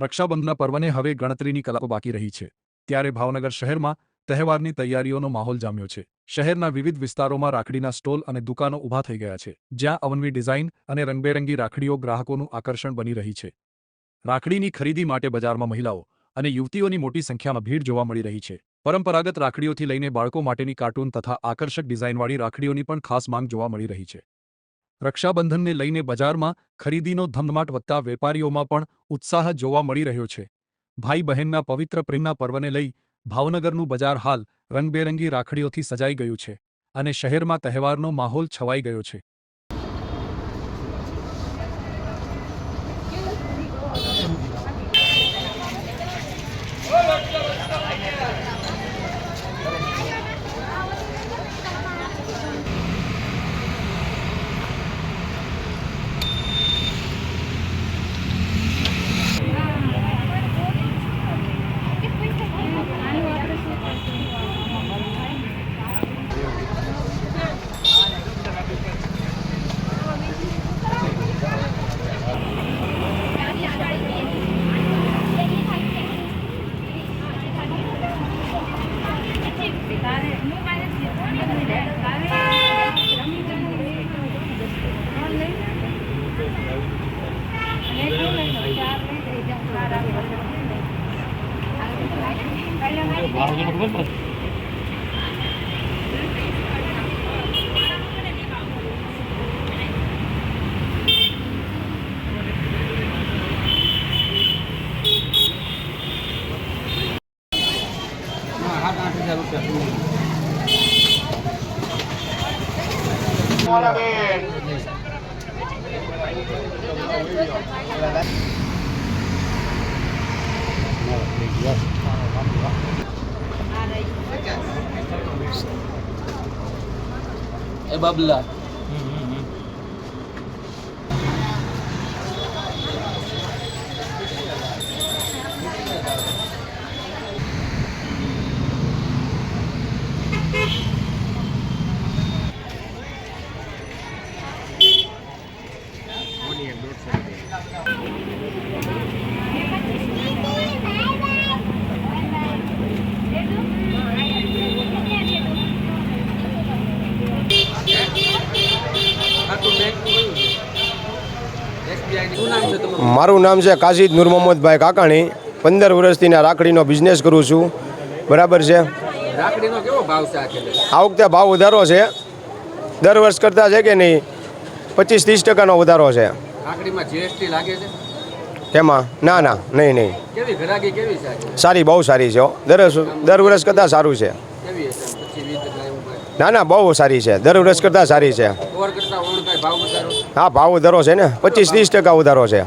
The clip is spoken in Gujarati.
રક્ષાબંધનના પર્વને હવે ગણતરીની કલાકો બાકી રહી છે ત્યારે ભાવનગર શહેરમાં તહેવારની તૈયારીઓનો માહોલ જામ્યો છે। શહેરના વિવિધ વિસ્તારોમાં રાખડીના સ્ટોલ અને દુકાનો ઊભા થઈ ગયા છે, જ્યાં અવનવી ડિઝાઇન અને રંગબેરંગી રાખડીઓ ગ્રાહકોનું આકર્ષણ બની રહી છે। રાખડીની ખરીદી માટે બજારમાં મહિલાઓ અને યુવતીઓની મોટી સંખ્યામાં ભીડ જોવા મળી રહી છે। પરંપરાગત રાખડીઓથી લઈને બાળકો માટેની કાર્ટૂન તથા આકર્ષક ડિઝાઇનવાળી રાખડીઓની પણ ખાસ માંગ જોવા મળી રહી છે। રક્ષાબંધનને લઈને બજારમાં ખરીદીનો ધમધમાટ વધતા વેપારીઓમાં પણ ઉત્સાહ જોવા મળી રહ્યો છે। ભાઈ બહેનના પવિત્ર પ્રેમના પર્વને લઈ ભાવનગરનું બજાર હાલ રંગબેરંગી રાખડીઓથી સજાઈ ગયું છે અને શહેરમાં તહેવારનો માહોલ છવાઈ ગયો છે। ए बाबला મારું નામ છે કાશીદ નૂર મોહમ્મદભાઈ કાકાણી। 15 વર્ષથી રાખડીનો બિઝનેસ કરું છું, બરાબર છે। રાખડીનો કેવો ભાવ છે આ વખતે ભાવ વધારો છે, દર વર્ષ કરતાં છે કે નહીં 25-30% વધારો છે। રાખડીમાં જીએસટી લાગે છે એમાં? ના ના, નહીં। કેવી ગ્રાહકી કેવી છે? સારી, બહુ સારી છે। દર વર્ષ કરતાં સારું છે। કેવી હશે 25-20 એવું કાંઈ? ના બહુ સારી છે, દર વર્ષ કરતાં સારી છે। ઓવર કરતાં ઓવર કાંઈ ભાવ વધારો? હા, ભાવ વધારો છે ને, 25-30% વધારો છે।